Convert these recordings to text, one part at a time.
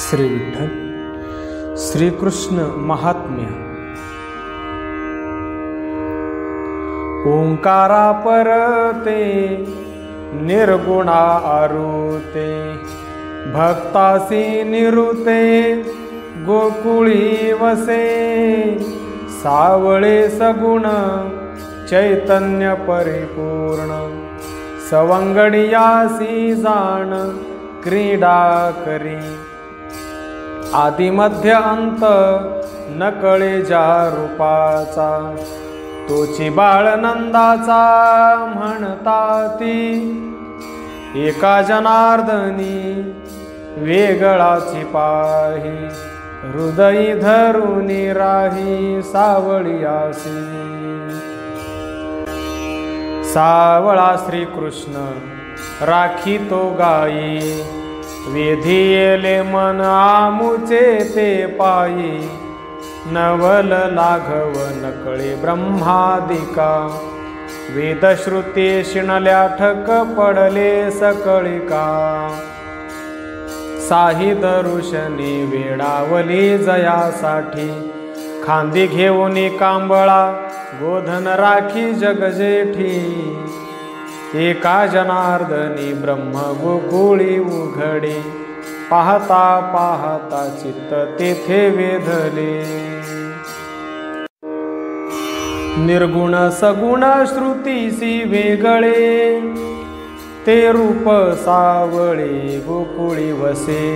श्री विठ्ठल श्रीकृष्ण महात्म्य। ओंकारा परते निर्गुणा आरुते, भक्तासी निरुते गोकुळी वसे। सावळे सगुण चैतन्य परिपूर्ण, सवंगडियासी जाण क्रीडा करी। आदिमध्य अंत नकळे ज्या रूपाचा, तोची बाळनंदाचा म्हणताती। एका जनार्दनी वेगळाची पाही, हृदयी धरुनी राही सावळियासी। सावळा श्रीकृष्ण राखी तो गाई, वेधियेले मन आमुचे ते पायी। नवल लाघव नकळे ब्रह्मादिका, वेदश्रुती शिणल्या ठक पडले सकळिका। साही दरुशनी वेडावली जयासाठी, खांदी घेऊनी कांबळा गोधन राखी जगजेठी। एका जनार्दनी ब्रह्म गोकुळी उघडी, पाहता पाहता चित्त तेथे वेधले। निर्गुण सगुण श्रुतीसी वेगळे, ते रूप सावळे गोकुळी वसे।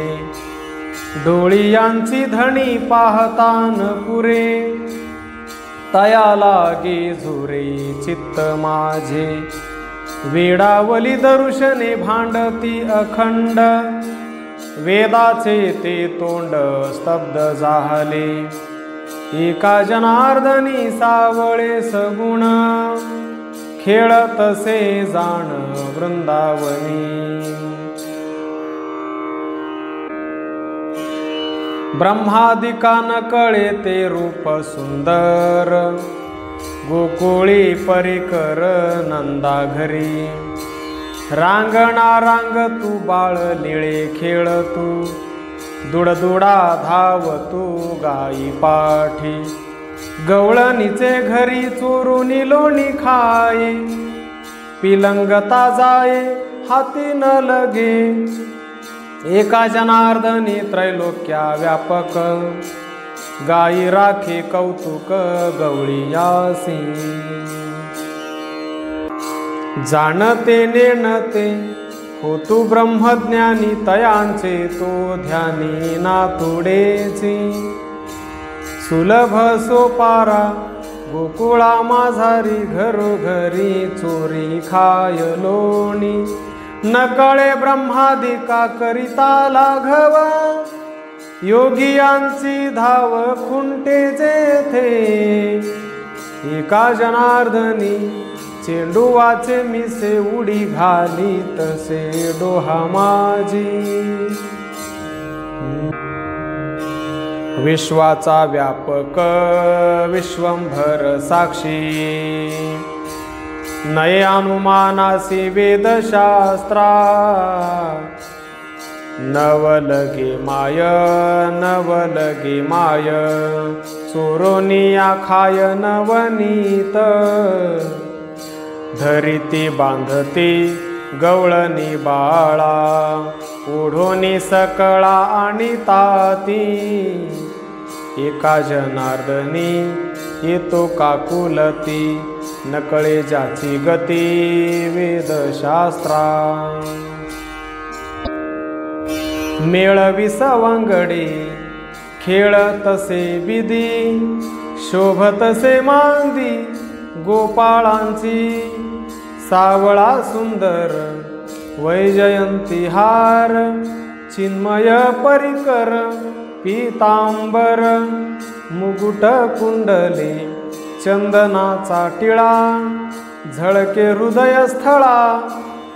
डोळियांची धणी पाहता न पुरे, तया लागे झुरे चित्त माझे। वेडावली दर्शने भांडती अखंड, वेदाचे ते तोंड स्तब्ध झाले। एका जनार्दनी सावळे सगुण, खेळतसे जाण वृंदावनी। ब्रह्मादिका नकळे ते रूप सुंदर, गोकुळी परिकर नंदा घरी। रांगणा रांग तू बाळ निळे खेळ तू, दुडदुडा धाव तू गाई पाठी। गवळणीचे घरी चोरुनी लोणी खाये, पिलंगता जाये हाती न लगे। एका जनार्दनी त्रैलोक्या व्यापक, गाई राखे कौतुक गवळियासी। जाणते नेणते हो तू ब्रह्मज्ञानी, तयांचे तो ध्यानी नातुडेची। सुलभ सोपारा गोकुळा माझारी, घरोघरी चोरी खाय लोणी। नकळे ब्रह्मादिका करिता लाघवा, योगियांची धाव खुंटे जेथे। एका जनार्दनी चेंडुवाचे मिसे, उडी घाली तसे डोहा माझी। विश्वाचा व्यापक विश्वंभर साक्षी, नये अनुमानासी वेदशास्त्रा। नवलगे माय नवलगे माय, चोरोनिया खाय नवनीत। धरिती बांधती गवळणी बाळा, ओढोनी सकळा आणि ताती। एका जनार्दनी येतो काकुलती, नकळे ज्याची गती वेदशास्त्रा। मेळवी सवंगडी खेळतसे विधी, शोभतसे मांदी गोपाळांची। सावळा सुंदर वैजयंती हार, चिन्मय परिकर पीतांबर। मुकुट कुंडले चंदनाचा टिळा, झळके हृदय स्थळा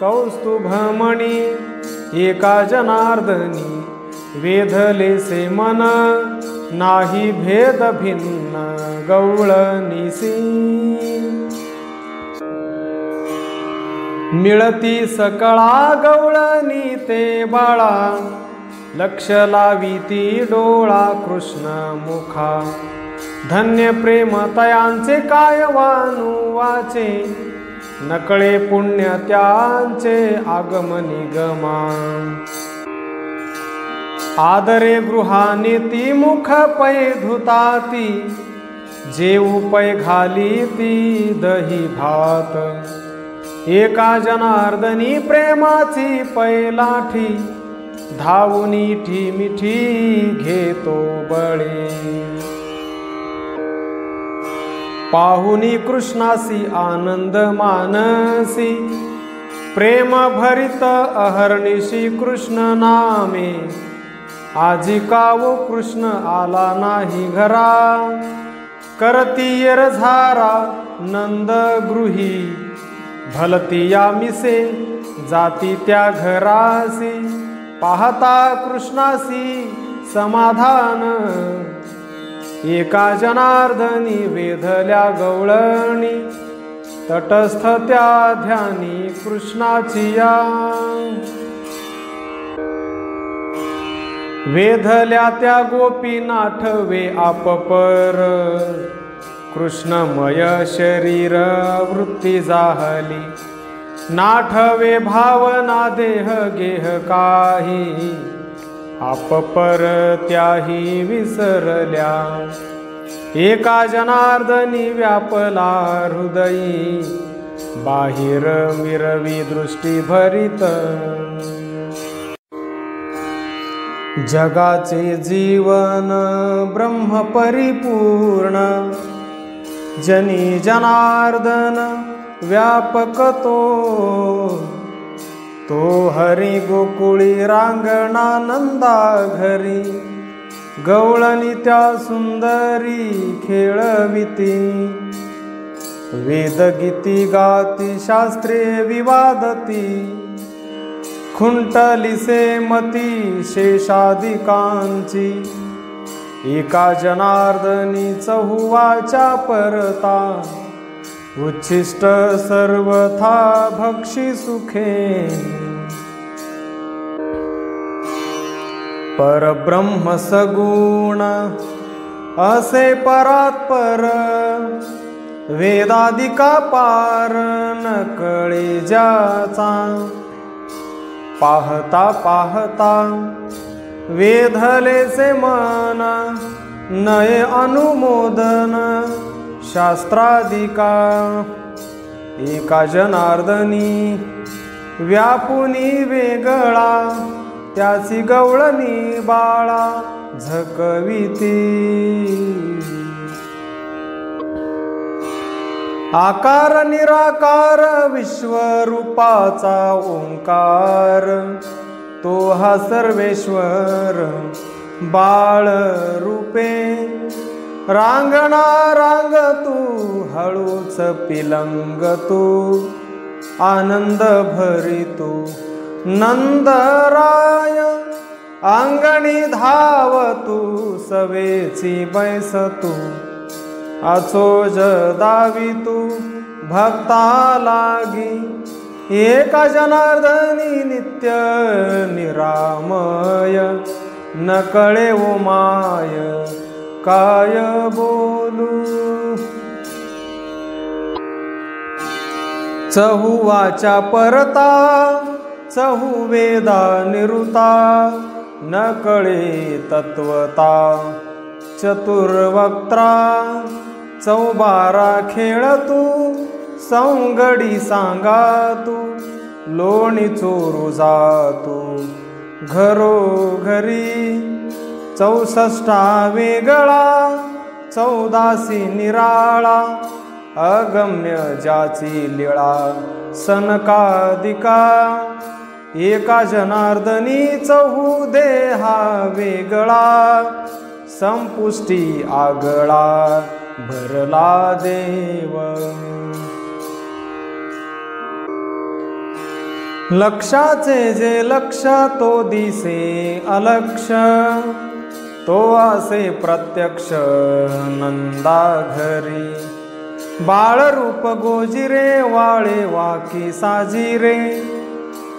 कौस्तुभमणी। एका जनार्दनी वेधलेसे मन, नाही भेद भिन्न गवळणीसी। मिळती सकळा गवळणी ते बाळा, लक्ष लाविती डोळा कृष्ण मुखा। धन्य प्रेम तयांचे काय वानू वाचे, नकळे पुण्य त्यांचे आगम निगमा। आदरे गृहाने ती मुख पै धुताती, जेऊ पै घाली ती दही भात। एका जनार्दनी प्रेमाची पै लाठी, धावुनी मिठी घेतो बळे। पाहुनी कृष्णासी आनंद मानसी, प्रेम भरित अहर्निशी कृष्ण नामे। आजी कावो कृष्ण आला नाही घरा, करती येरझारा नंद गृही। भलती या मिसे जाती त्या घरासी, पाहता कृष्णासी समाधान। एका जनार्दनी वेधल्या गवळणी, तटस्थ त्या ध्यानी कृष्णाची या। वेधल्या त्या गोपी नाठवे आपपर, कृष्णमय शरीर वृत्ती जाहली। नाठवे भावना देह गेह काही, आपपर त्याही विसरल्या। एका जनार्दनी व्यापला हृदयी, बाहिर मिरवी दृष्टी भरित। जगाचे जीवन ब्रह्म परिपूर्ण, जनी जनार्दन व्यापक तो हरी गोकुळी रांगणानंदा घरी। गवळणी त्या सुंदरी खेळविती, वेदगीती गाती शास्त्रे विवादती। खुंटलिसे मती शेषादिकांची, एका जनार्दनी चहुवाच्या परता। उच्छिष्ट सर्वथा भक्षी सुखे, परब्रह्म सगुण असे परात्पर। वेदादिका पार न कळे ज्याचा, पाहता पाहता वेधलेसे मन। नये अनुमोदन शास्त्रादिका, एका जनार्दनी व्यापुनी वेगळा। त्याची गवळणी बाळा झकविती, आकार निराकार विश्वरूपाचा ओंकार। तो हा सर्वेश्वर बाळ रूपे, रांगणा रांग तू हळूच पिलंग तू। आनंद भरितो नंदराय, अंगणी धाव तू सवेची बैस तू। आचोज दावी तू भक्ता लागी, एका जनार्दनी नित्य निरामय। न कळे ओ माय काय बोलू, चहुवाच्या परता चहु वेदा निरुता। न कळे तत्वता चतुर्वक्त्रा, चौबारा खेळ तू संगडी सांगा तू। लोणी चोरू जातो घरोघरी, 64 वेगळा 14 निराळा। अगम्य ज्याची लीळा सनकादिका, एका जनार्दनी चहु देहा वेगळा। संपुष्टी आगळा भरला देव, लक्षाचे जे लक्ष तो दिसे अलक्ष। तो असे प्रत्यक्ष नंदा घरी, बाळरूप गोजिरे वाळे वाकी साजिरे।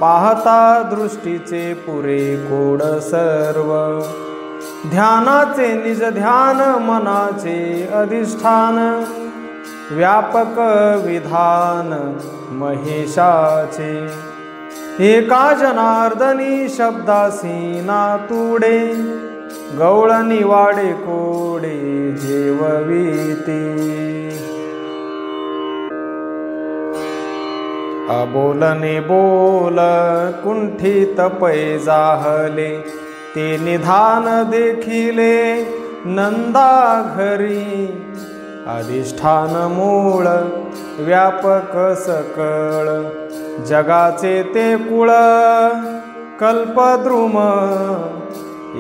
पाहता दृष्टीचे पुरे कोड सर्व ध्यानाचे निज ध्यान मनाचे अधिष्ठान व्यापक विधान महेशाचे एका जनार्दनी शब्दासी नातुडे गवळणी वाडे कोडे जेववीती अबोलने बोल कुंठित पै जाहले ते निधान देखिले नंदा घरी अधिष्ठान मूळ व्यापक सकळ जगाचे ते कुळ कल्पद्रुम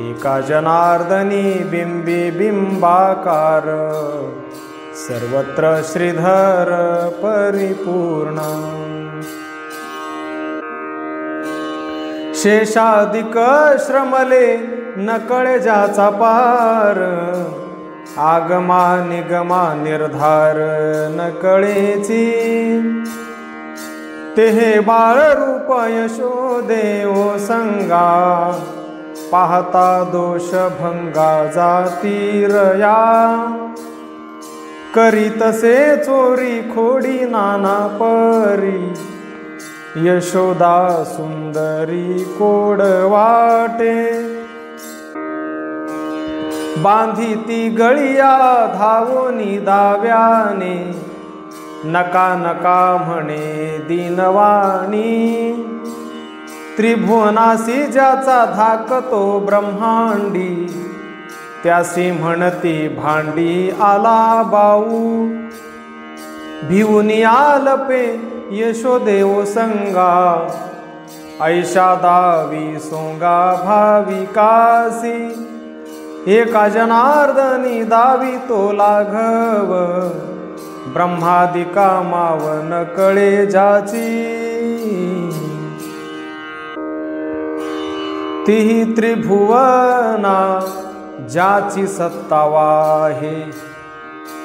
एका जनार्दनी बिंबी बिंबाकार सर्वत्र श्रीधर परिपूर्ण शेषाधिक श्रमले नकळे ज्याचा पार आगमा निगमा निर्धार नकळेची तेहे बाळ रूप यशोदेव संगा पाहता दोष भंगा जातीरया करीतसे चोरी खोडी नाना परी यशोदा सुंदरी कोड वाटे बांधी ती गळिया धावोनी दाव्याने नका नका म्हणे दीनवाणी त्रिभुवनासी ज्याचा धाकतो ब्रह्मांडी त्यासी म्हणती भांडी आला बाऊ भिवून आलपे यशोदेव संगा ऐशा दावी सोंगा भाविकासी एका जनार्दनी दावी तो लाघव ब्रह्मादिका मावन कळे जाची तिही त्रिभुवना ज्याची सत्ता वाहे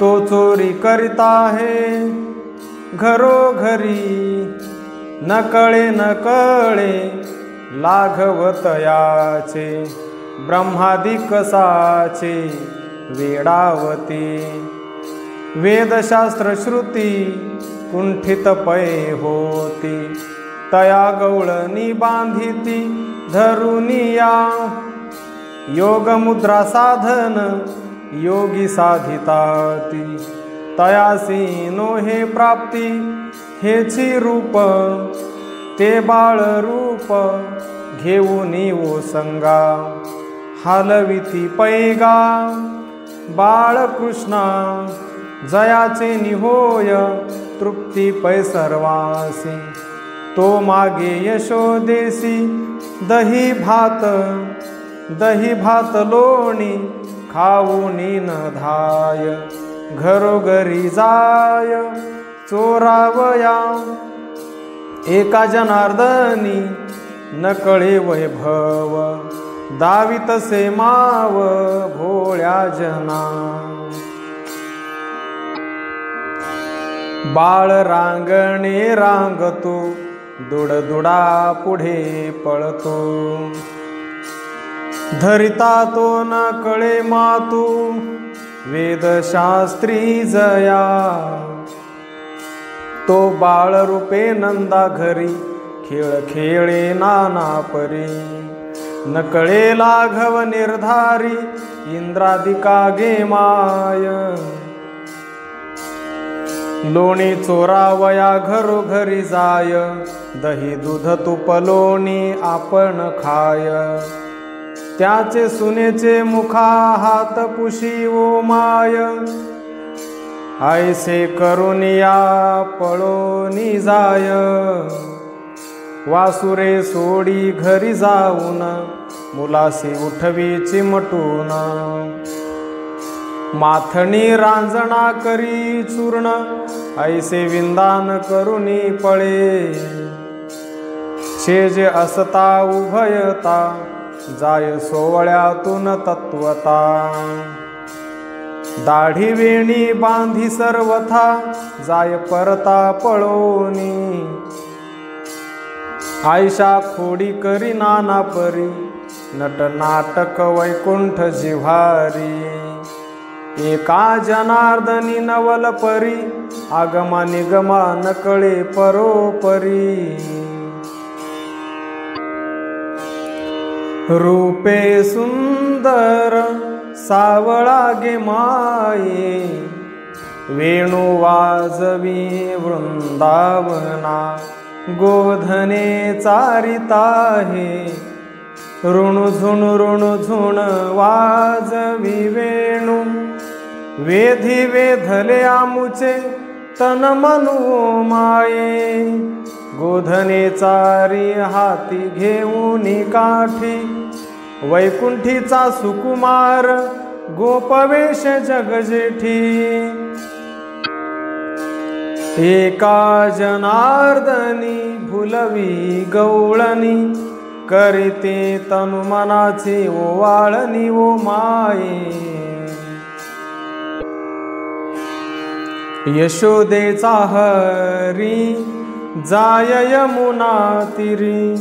तो चोरी करीत आहे घरोघरी नकळे नकळे लाघवतयाचे ब्रह्मादिकसाचे वेडावती वेदशास्त्र श्रुती कुंठित पै होती तया गवळणी बांधिती धरुनिया योग मुद्रा साधन योगी साधिताती तयासी नो हे प्राप्ती हेची रूप ते बाळ रूप घेऊनी ओ संगा हालविती पैगा बाळकृष्णा जयाचे निहोय तृप्ती पै सर्वासी तो मागे यशोदेसी दही भात लोणी खाऊनी न धाय घरोघरी जाय चोरावया एका जनार्दनी नकळे वैभव दावितसे माव भोळ्या जना बाळ रांगणे रांगतो दुडदुडा पुढे पळतो धरिता तो न कळे मातू वेदशास्त्री जया तो बाळ रूपे नंदा घरी खेळ खेळे नाना परी नकळे लाघव निर्धारी इंद्रादिका गे माय लोणी चोरावया घरोघरी जाय दही दूध तूप लोणी आपण खाय त्याचे सुनेचे मुखा हात पुशी ओ माय ऐसे करुनिया पळोनी जाय वासुरे सोडी घरी जाऊन मुलासी उठवी चिमटून माथणी रांजणा करी चूर्ण ऐसे विंदान करुनी पळे शेज असता उभयता जाय सोवळ्यातून तत्वता दाढी वेणी बांधी सर्वथा जाय परता पळोनी आयशा खोडी करी नाना परी, नट नाटक वैकुंठ जिव्हारी. एका जनार्दनी नवल परी, आगमा निगमा नकळे परोपरी. रूपे सुंदर सावळा गे माये, वेणू वाजवी वृंदावना. गोधने चारिता हे, ऋणझुण वाजवी वेणू. वेधी वेधले आमुचे तन मनु माये, गोधने चारी हाती घेऊन काठी. वैकुंठीचा सुकुमार गोपवेश जगजेठी. एका जनार्दनी भुलवी गवळणी, करीते तनु मनाची ओवाळणी ओ माये. यशोदेचा हरी जाय यमुना तीरी,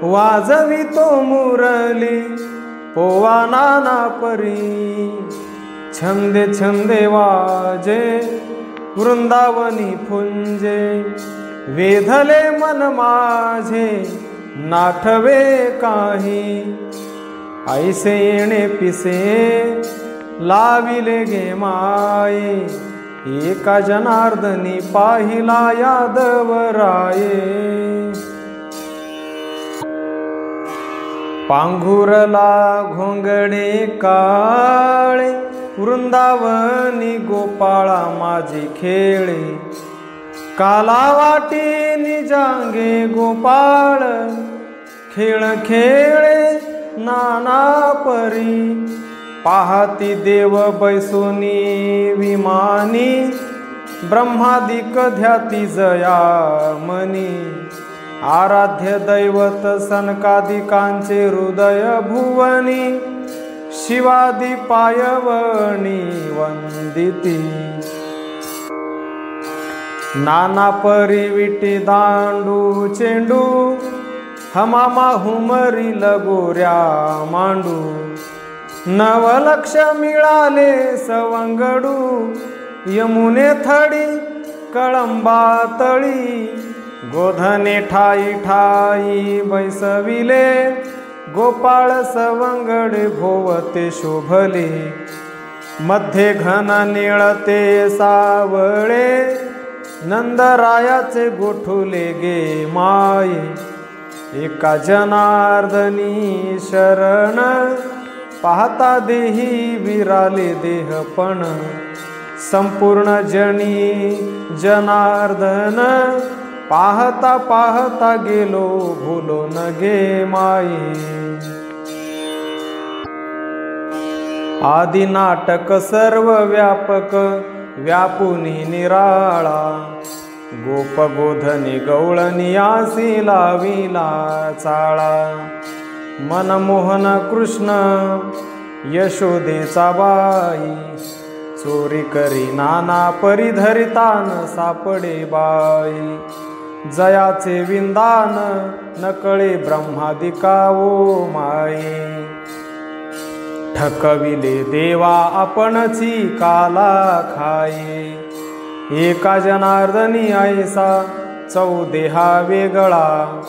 वाजवितो मुरली पोवा नाना परी. छंदे छंदे वाजे वृंदावनी फुंजे, वेधले मन माझे नाठवे काही. ऐसे येणे पिसे लाविले गे माये, एका जनार्दनी पाहिला यादवराये. पांघुरला घोंगडे काळे, वृंदावनी गोपाळा माझी खेळे. काला वाटी निजांगे गोपाळ, खेळ खेळे नाना परी. पाहती देव बैसोनी विमानी, ब्रह्मादिक ध्याती जया मनी. आराध्य दैवत सनकादिकांचे हृदय भुवनी, शिवादी पायवणी वंदिती. नाना परी विटी दांडू चेंडू, हमामा हुमरी लगोऱ्या मांडू. नवलक्ष मिळाले सवंगडू, यमुने थडी कळंबा तळी. गोधने ठाई ठाई बैसविले, गोपाळ सवंगडे भोवते शोभले. मध्ये घन निळते सावळे, नंदरायाचे गोठुले गे माये. एका जनार्दनी शरण, पाहता देही विराले देहपण. संपूर्ण जनी जनार्दन, पाहता पाहता गेलो भुलो न गे माये. आदि नाटक सर्व व्यापक, व्यापुनी निराळा. गोप गोधनी गवळणी आसी लाविला चाळा. मनमोहन कृष्ण यशोदेचा बाई, चोरी करी नाना परिधरितान सापडे बाई. जयाचे विंदान नकळे ब्रह्मादिका ओ माये. ठकविले देवा आपणची काला खाये. एका जनार्दनी ऐसा चौदेहा वेगळा.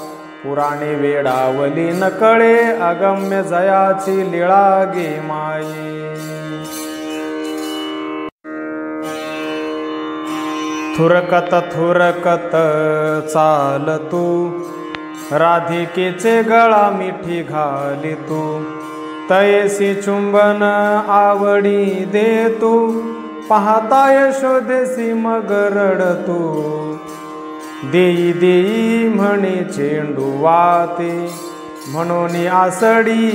पुराणे वेडावली नकळे, अगम्य जयाची लीळा गे माये. थुरकत थुरकत चाल तू, राधिकेचे गळा मिठी घाली तू. तैसी चुंबन आवडी दे तू, पाहता यशोदेसी मग रडतू. देई देई म्हणे चेंडू वाते, म्हणून आसडी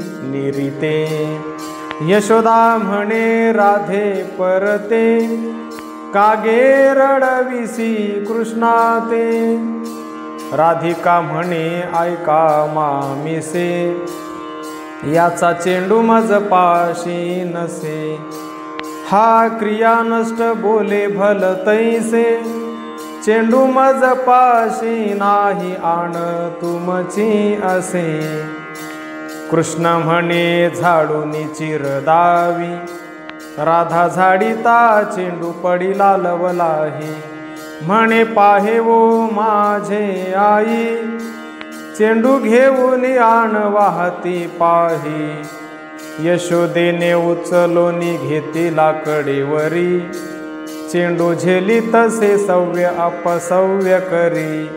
निरिते. यशोदा म्हणे राधे परते, कागे रडविसी कृष्णा ते. राधिका म्हणे ऐका मामिसे, याचा चेंडू मज पाशी नसे. हा क्रिया नष्ट बोले भल तैसे, चेंडू मज पाशी नाही आण तुमची असे. कृष्ण म्हणे झाडूनी चिरदावी, राधा झाडीता चेंडू पडिला लवलाही. म्हणे पाहे वो माझे आई, चेंडू घेऊन आण वाहती पाही. यशोदेने उचलोनी घेतीला कडेवरी, चेंडू झेली तसे सव्य अपसव्य करी.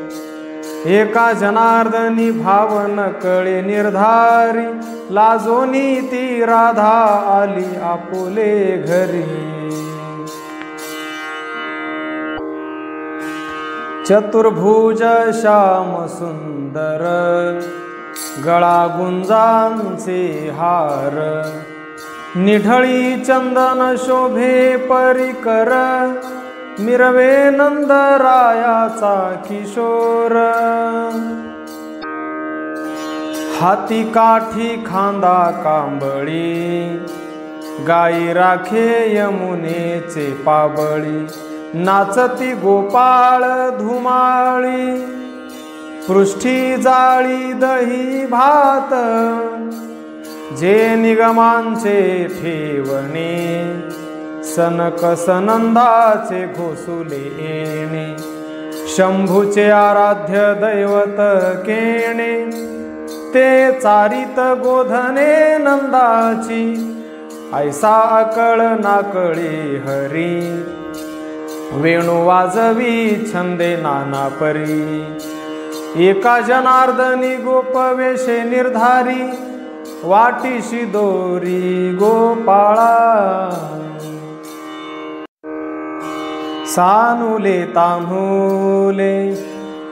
एका जनार्दनी भावन कळे निर्धारी, लाजोनी ती राधा आली आपुले घरी. चतुर्भुज श्याम सुंदर, गळा गुंजांचे हार. निढळी चंदन शोभे परिकर, मिरवे नंदरायाचा किशोर. हाती काठी खांदा कांबळी, गाई राखे यमुनेचे पाबळी. नाचती गोपाळ धुमाळी, पृष्ठी जाळी दही भात. जे निगमांचे ठेवणे, सनक सनंदाचे घोसुले येणे. शंभूचे आराध्य दैवत केणे, ते चारित गोधने नंदाची. ऐसा अकळ नाकळी हरी, वेणू वाजवी छंदे नाना परी. एका जनार्दनी गोपवेशे निर्धारी, वाटीशी दोरी गोपाळा. सानुले तांबुले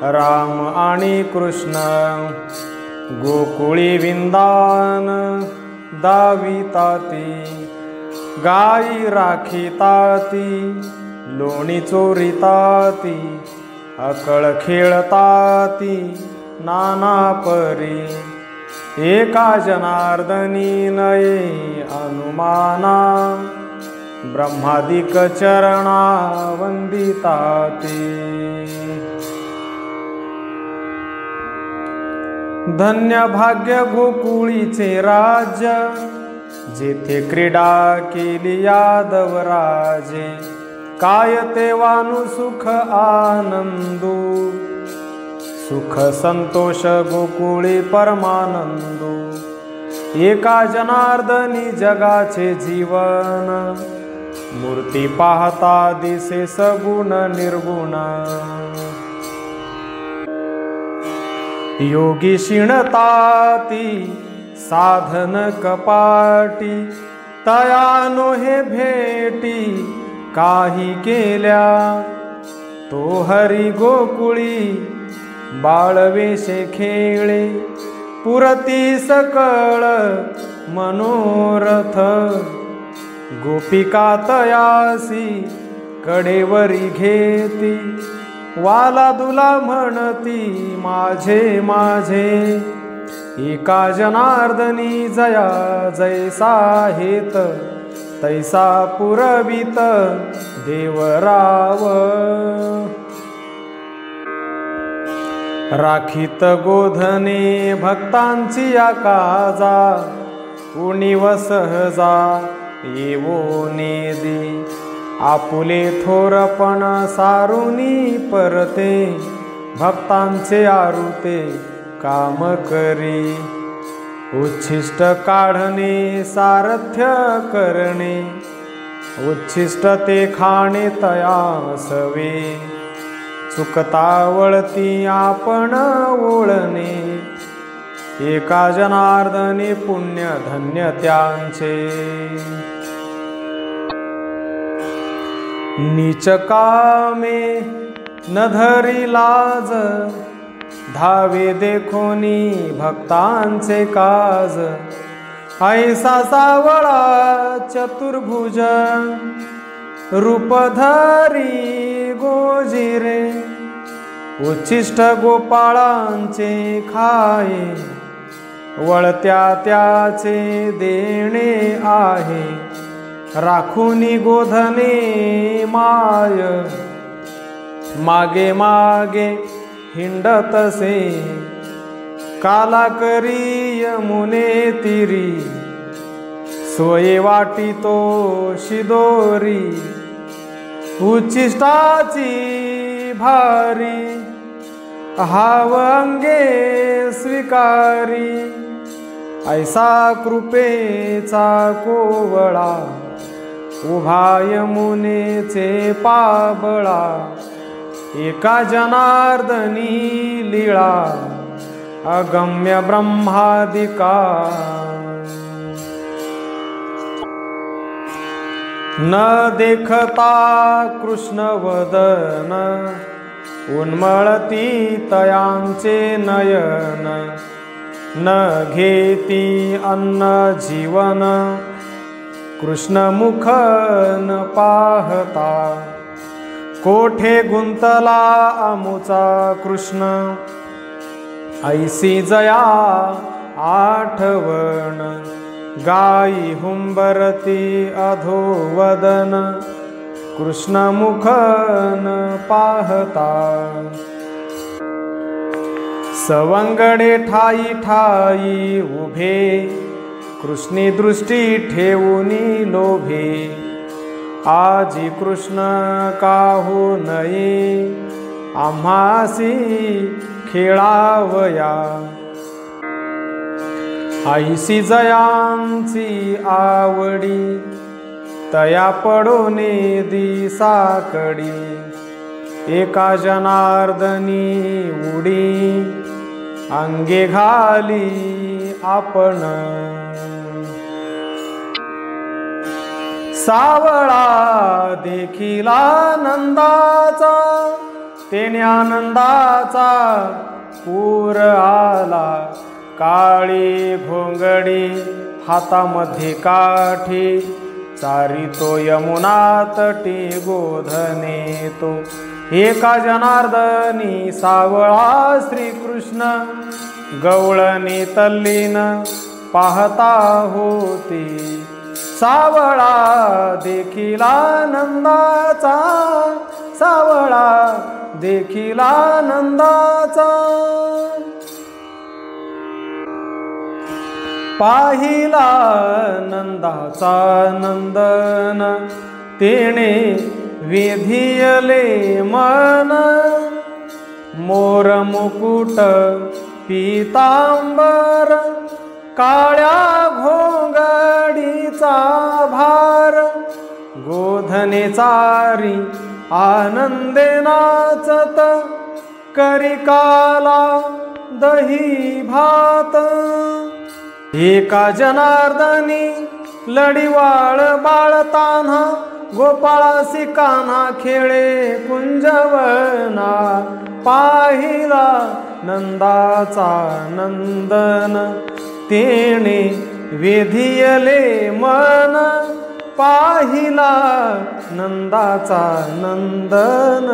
राम आणि कृष्ण, गोकुळी विंदान दाविताती. गाई राखीताती, लोणी चोरीताती. अकळ खेळताती नाना परी. एका जनार्दनी नये अनुमाना, ब्रह्मादिक चरणा वंदिताती. धन्य भाग्य गोकुळीचे राज्य, जेथे क्रीडा केली यादवराजे. काय तेवानु सुख आनंदू, सुख संतोष गोकुळी परमानंदू. एका जनार्दनी जगाचे जीवन, मूर्ती पाहता दिसे सगुण निर्गुण. योगी शिणताती साधन कपाटी, तयानो हे भेटी काही केल्या. तो हरी गोकुळी बाळवेशे खेळे, पुरती सकळ मनोरथ. गोपिका तयासी कडेवरी घेती, वाला दुला म्हणती माझे माझे. एका जनार्दनी जया जैसा हेत, तैसा पुरवित देवराव. राखीत गोधने भक्तांची आकाजा, उणीव सहजा येवो नेदी. आपुले थोरपण सारुनी परते, भक्तांचे आरुते काम करी. उच्छिष्ट काढणे सारथ्य करणे, उच्छिष्ट ते खाणे तयासवे. चुकता वळती आपण ओळणे, एका जनार्दनी पुण्य धन्य त्यांचे. नीच कामे न धरी लाज, धावे देखोनी भक्तांचे काज. ऐसा सावळा चतुर्भुज, रूपधारी गोजिरे. उच्छिष्ट गोपाळांचे खाये, वळत्या त्याचे देणे आहे. राखुनी गोधने माय, मागे मागे हिंडतसे काला करी यमुने तिरी सोये वाटितो शिदोरी उच्छिष्टाची भारी हाव अंगे स्वीकारी ऐसा कृपेचा कोवळा उभा यमुनेचे पाबळा एका जनार्दनी लीळा अगम्य ब्रह्मादिका न देखता कृष्ण वदन उन्मळती तयांचे नयन न घेती अन्न जीवन कृष्ण मुख न पाहता कोठे गुंतला अमुचा कृष्ण ऐसी जया आठवण गाई हुंबरती अधोवदन कृष्ण मुख न पाहता सवंगडे ठाई ठाई उभे कृष्णी दृष्टी ठेवूनी लोभे आजी कृष्ण काहू नये आम्हासी खेळावया ऐसी जयांची आवडी तया पडोने दिसाकडी एका जनार्दनी उडी अंगे घाली आपण सावळा देखिला नंदाचा तेने आनंदाचा पूर आला काळी घोंगडी हातामध्ये काठी चारितो यमुना तटी गोधने तो एका जनार्दनी सावळा श्रीकृष्ण गवळणी तल्लीन पाहता होती सावळा देखिला नंदाचा सावळा देखिला नंदाचा पाहिला नंदाचा नंदन तेणे वेधियले मन मोर मुकुट पीतांबर काळ्या घोंगडीचा भार गोधने चारी आनंदे नाचत करिकाला दही भात एका जनार्दनी लढीवाळ बाळताना गोपाळासी कान्हा खेळे कुंजवना पाहिला नंदाचा नंदन तेणे वेधियले मन पाहिला नंदाचा नंदन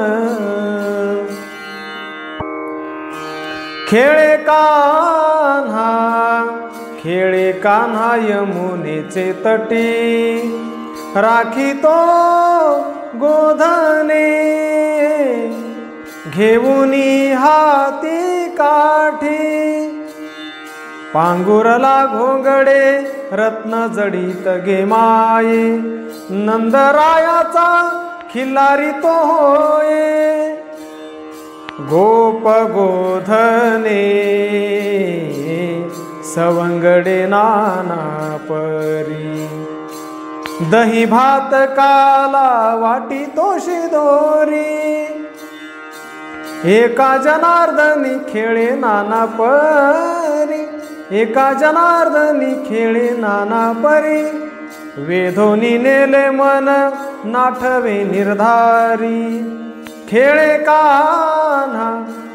खेळे कान्हा यमुनेचे तटी राखी तो गोधने घेऊनी हाती काठी पांगुरला घोंगडे रत्न जडित गे माये नंदरायाचा खिल्लारी तो होये गोप गोधने सवंगडे नाना परी दही भात काला वाटी तोशी दोरी एका जनार्दनी खेळे नाना परी एका जनार्दनी खेळे नाना परी वेधोनी नेले मन नाठवे निर्धारी खेळे कान्हा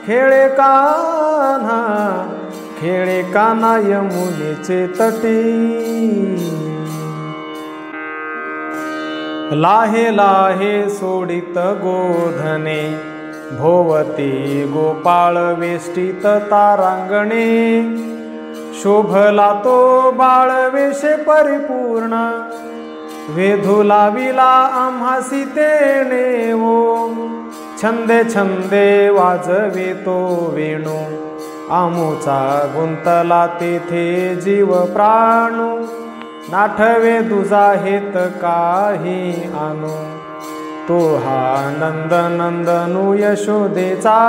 खेळे कान्हा खेळे कान्हा यमुनेचे तटी लाहे लाहे सोडित गोधने भोवती गोपाळ वेष्टित तारांगणे शोभला तो बाळवेशे परिपूर्ण वेधू लाविला आम्हासी तेणे ओ छंदे छंदे वाजवितो वेणू, आमुचा गुंतला तेथे जीव प्राणू, नाठवे दुजा हेत काही आणू, तो हा नंद नंदनू यशोदेचा,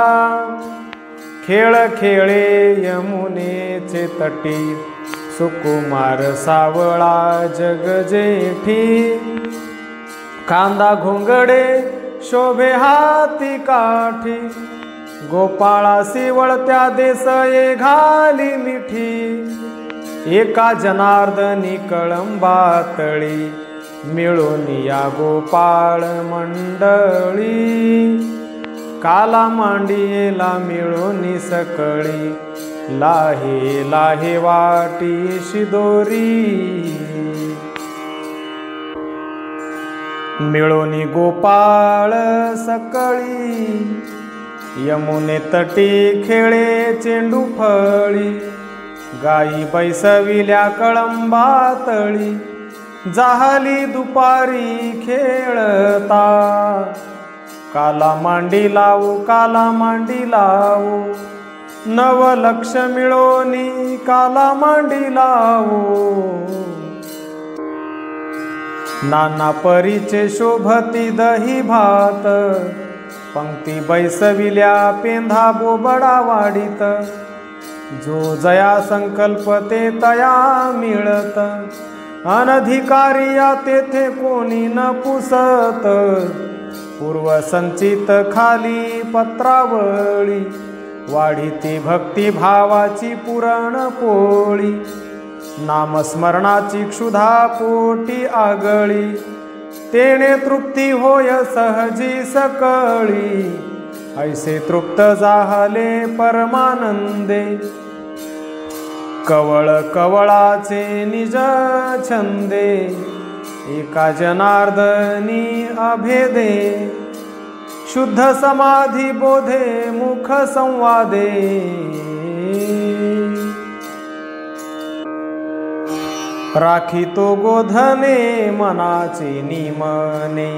खेळ खेळे यमुनेचे तटी, सुकुमार सावळा जग जेठी, कांदा घोंगडे शोभे हाती काठी, गोपाळासी वळत्या देसये घाली मिठी, एका जनार्दनी कळंबातळी, मिळून या गोपाळ मंडळी, काला मांडियेला मिळून सकळी, लाहे लाहे वाटी शिदोरी, मिळोनी गोपाळ सकळी, यमुने तटी खेळे चेंडू फळी, गाई बैसविल्या कळंबातळी, जाहली दुपारी खेळता, काला मांडी लावू काला मांडी लावू, नवलक्ष मिळोनी काला मांडी लावू, नाना परीचे शोभती दही भात, पंक्ती बैसविल्या पेंधा बोबडा वाढीत, जो जया संकल्प ते तया मिळत, अनधिकारिया तेथे कोणी न पुसत, पूर्वसंचित खाली पत्रावळी, वाढीती भक्ती भावाची पुरण पोळी, नामस्मरणाची क्षुधा पोटी आगळी, तेने तृप्ती होय सहजी सकळी, ऐसे तृप्त जाहले परमानंदे, कवळ कवळाचे निज छंदे, एका जनार्दनी अभेदे, शुद्ध समाधी बोधे मुख संवादे, राखितो गोधने मनाचे निमने,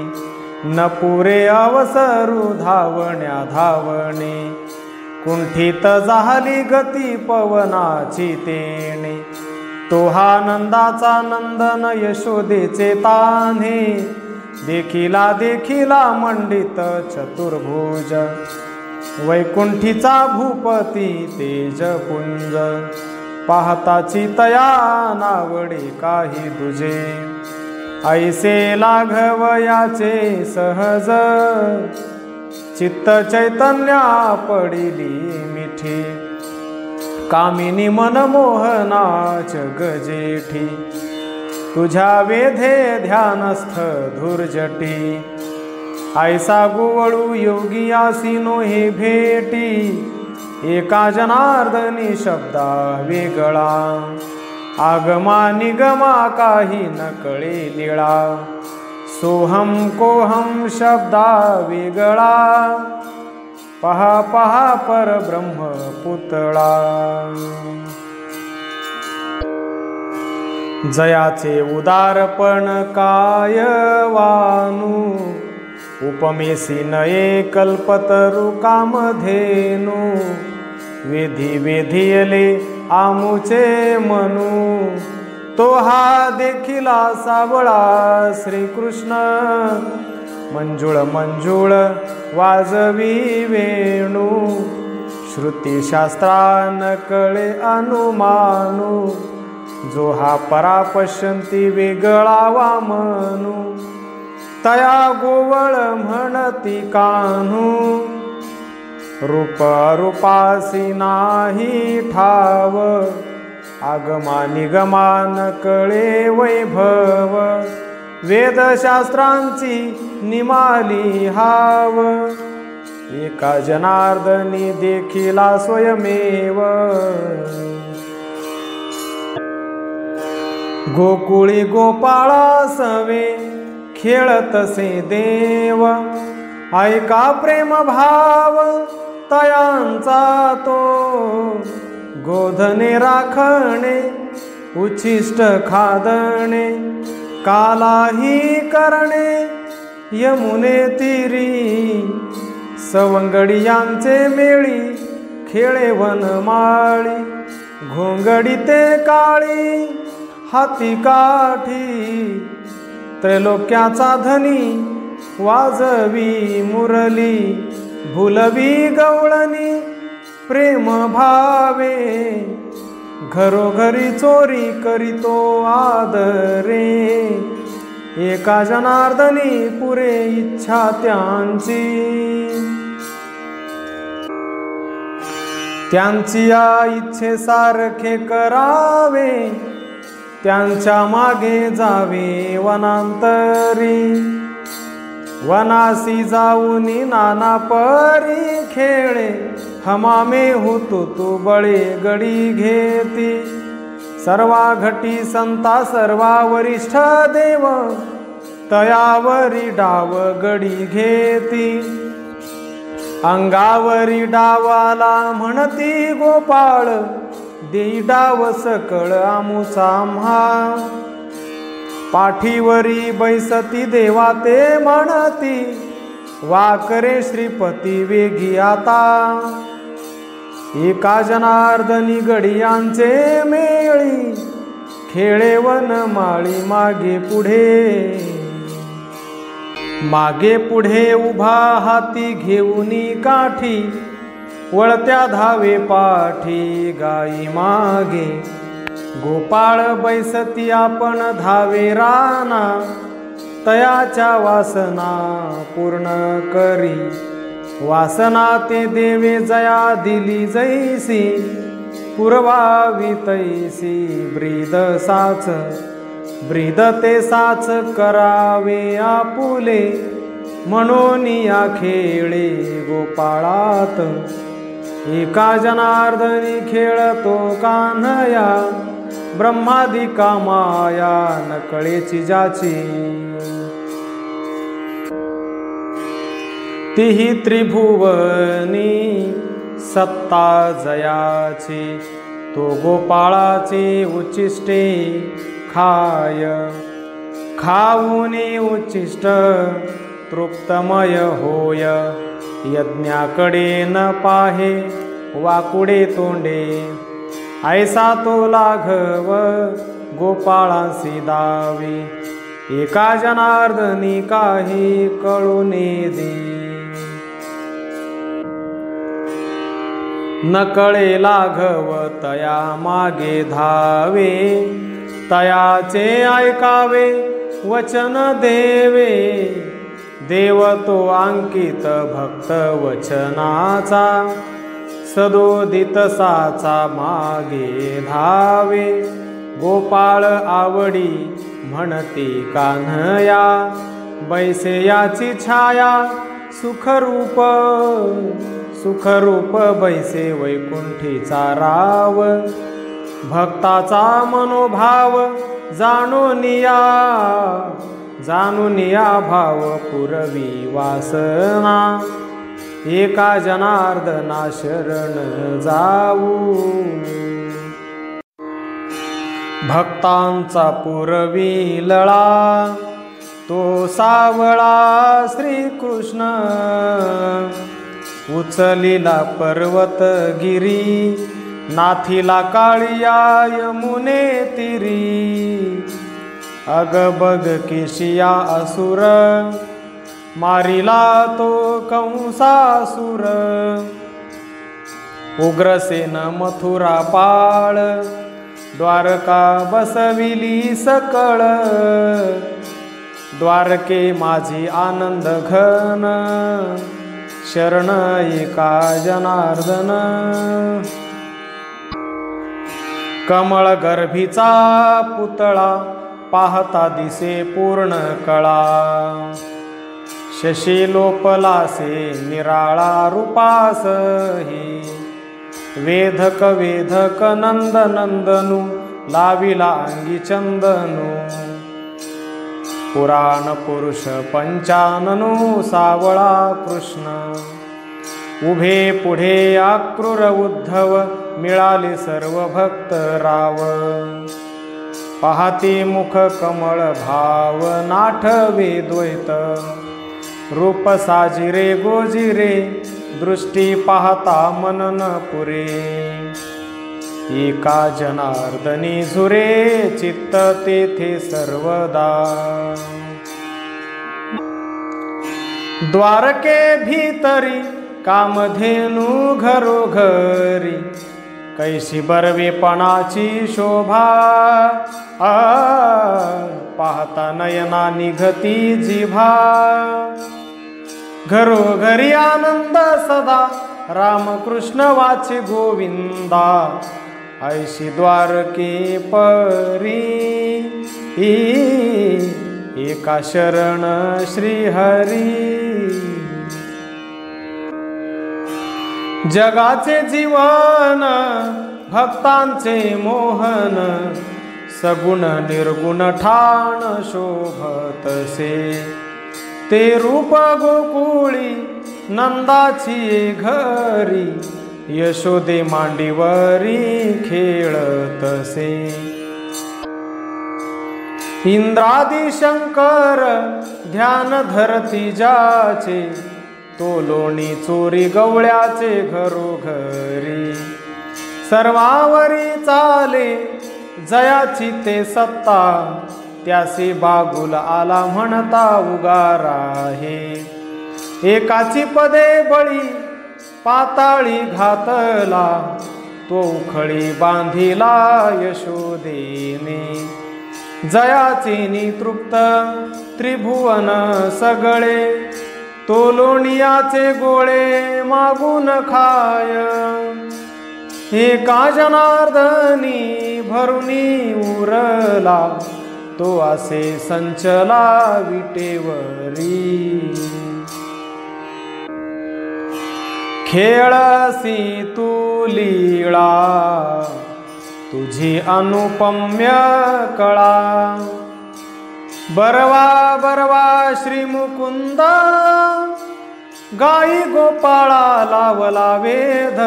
न पुरे अवसरू धावण्या धावणे, कुंठित जाहली गती पवनाची तेणे, तो हा नंदाचा नंदन यशोदेचे तान्हे, देखिला देखिला मंडित चतुर्भुज, वैकुंठीचा भूपती तेजपुंज, पाहताची तया नावडे काही दुजे, ऐसे लाघवयाचे सहज, चित्त चैतन्या पडिली मिठी, कामिनी मनमोहनाच गजेठी, तुझ्या वेधे ध्यानस्थ धुर्जटी, ऐसा गोवळू योगियासी नोहे भेटी, एका जनार्दनी शब्दा वेगळा, आगमा निगमा काही न कळे लीळा, सोहम कोहम शब्दा वेगळा, पहा पहा परब्रह्म पुतळा, जयाचे उदारपण काय वानू, उपमेसी नये कल्पतरू कामधेनू, वेधी वेधियले आमुचे मनू, तो हा देखिला सावळा श्रीकृष्ण, मंजुळ मंजुळ वाजवी वेणू, श्रुतिशास्त्रा न कळे अनुमानू, जो हा परापश्यंती वेगळा वामनू, तया गोवळ म्हणती कान्हू, रूप रूपासी नाही ठाव, आगमा निगमा न कळे वैभव, वेदशास्त्रांची निमाली हाव, एका जनार्दनी देखिला स्वयमेव, गोकुळी गोपाळा सवे खेळतसे देव, ऐका प्रेम भाव तयांचा तो, गोधने राखणे उच्छिष्ट खादणे, कालाही करणे यमुने तीरी, सवंगडियांचे मेळी खेळे वनमाळी, घोंगडी ते काळी हाती काठी, त्रैलोक्याचा धनी वाजवी मुरली, भुलवी गवळणी प्रेम भावे, घरोघरी चोरी करीतो आदरे, एका जनार्दनी पुरे इच्छा त्यांची, त्यांची या इच्छे सारखे करावे, त्यांच्या मागे जावे वनांतरी, वनासी जाऊनी नाना परी खेळे, हमामे होतो तू बळे गडी घेती, सर्वा घटी संता सर्वा वरिष्ठ देव, तयावरी डाव गडी घेती, अंगावरी डावाला म्हणती गोपाळ, देई डाव सकळ आमुचा आम्हा, पाठीवरी बैसती देवा ते म्हणती, वाकरे श्रीपती वेगी आता, एका जनार्दनी गडियांचे मेळी खेळे वनमाळी, मागे पुढे, मागे पुढे उभा हाती घेऊनी काठी, वळत्या धावे पाठी गाई मागे, गोपाळ बैसती आपण धावे राना, तयाच्या वासना पूर्ण करी, वासना ते देवे जया दिली जैसी, पुरवावी तैसी ब्रीद साच, ब्रीद ते साच करावे आपुले, म्हणून या खेळे गोपाळात, एका जनार्दनी खेळतो कान्हया, ब्रह्मादिका माया नकळेची जाची, तिही त्रिभुवनी सत्ता जयाची, तो गोपाळाची उच्चिष्टे खाय, खाऊनी उच्चिष्ट तृप्तमय होय, यज्ञाकडे न पाहे वाकुडे तोंडे, ऐसा तो लाघव गोपाळासी दावी, एका जनार्दनी काही कळूने दे, नकळे लाघव तया मागे धावे, तयाचे ऐकावे वचन देवे, देव तो अंकित भक्त वचनाचा, सदोदित साचा मागे धावे, गोपाळ आवडी म्हणती कान्हया, बैसे याची छाया सुखरूप, सुखरूप बैसे वैकुंठीचा राव, भक्ताचा मनोभाव जाणूनिया, जाणूनिया भाव पुरवी वासना, एका जनार्दना शरण जाऊ, भक्तांचा पुरवी लळा, तो सावळा श्रीकृष्ण, उचलिला पर्वत गिरी, नाथिला काळिया यमुने तिरी, अगबग केशिया असुर, मारिला तो कंसासुर, उग्रसेन मथुरा पाळ, द्वारका बसविली सकळ, द्वारके माझी आनंद घन, शरण एका जनार्दन, कमळ गर्भीचा पुतळा पाहता दिसे पूर्ण कळा, शशी लोपलासे निराळा रूपासही, वेधक वेधक नंद नंदनू लाविला अंगी चंदनू, पुराण पुरुष पंचाननू सावळा कृष्ण, उभे पुढे आक्रूर उद्धव मिळाले सर्व भक्त राव, पाहती मुख कमळ भाव नाठवे द्वैत, रूप साजिरे गोजिरे दृष्टी पाहता मनन पुरे एका जनार्दनी झुरे चित्त तेथे सर्वदा द्वारके भीतरी कामधेनु घरोघरी कैसी बरवेपणाची शोभा पाहता नयना निघती जिभा घरोघरी आनंद सदा रामकृष्ण वाचे गोविंदा ऐशी द्वारके परी एका शरण श्रीहरी जगाचे जीवन भक्तांचे मोहन सगुण निर्गुण ठाण शोभतसे ते रूप गोकुळी नंदाची घरी यशोदे मांडीवरी खेळतसे इंद्रादी शंकर ध्यान धरती जाचे तो लोणी चोरी गवळ्याचे घरोघरी सर्वावरी चाले जयाची ते सत्ता त्यासी बागुल आला म्हणता उगारा हे एकाची पदे बळी पाताळी घातला तो उखळी बांधिला यशोदेने जयाचे नितृप्त त्रिभुवन सगळे तो लोणियाचे गोळे मागून खाय एका जनार्दनी भरुनी उरला तो असे संचला विटेवरी खेळसी तू लीळा तुझी अनुपम्य कळा बरवा बरवा श्री मुकुंद गाई गोपाळा लावला वेध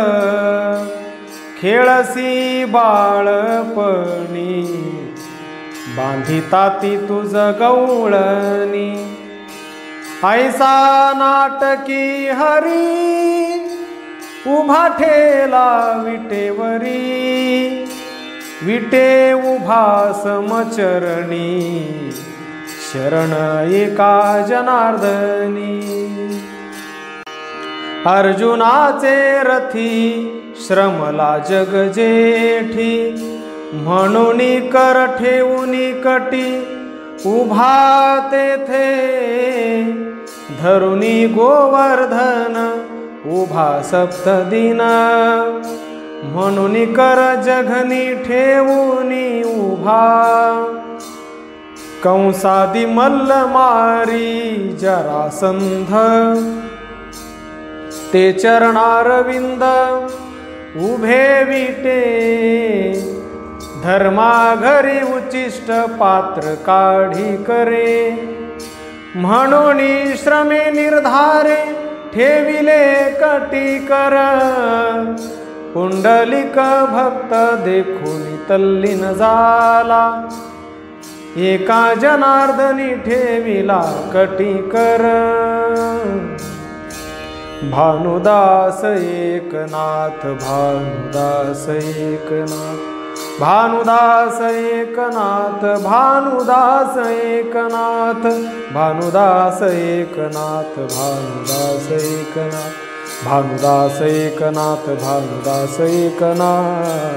खेळसी बाळपणी बांधिता ती तुझ गवळणी ऐसा नाटकी हरी उभा ठेला विटेवरी विटे उभा समचरणी शरण एका जनार्दनी अर्जुनाचे रथी श्रमला जग जेठी म्हणून कर ठेवूनी कटी उभा तेथे धरुनी गोवर्धन उभा सप्तदिन म्हणून कर जघनी ठेवूनी उभा कंसादी मल्ल मारी जरासंध ते चरणारविंद उभे विटे धर्मा घरी उचिष्ट पात्र काढी करे म्हणून श्रमे निर्धारे ठेविले कटी कर पुंडलिक भक्त देखून तल्लीन झाला एका जनार्दनी ठेविला कटी कर भानुदास एकनाथ भानुदास एकनाथ भानुदास एकनाथ भानुदास एकनाथ भानुदास एकनाथ भानुदास एकनाथ भानुदास एकनाथ भानुदास एकनाथ।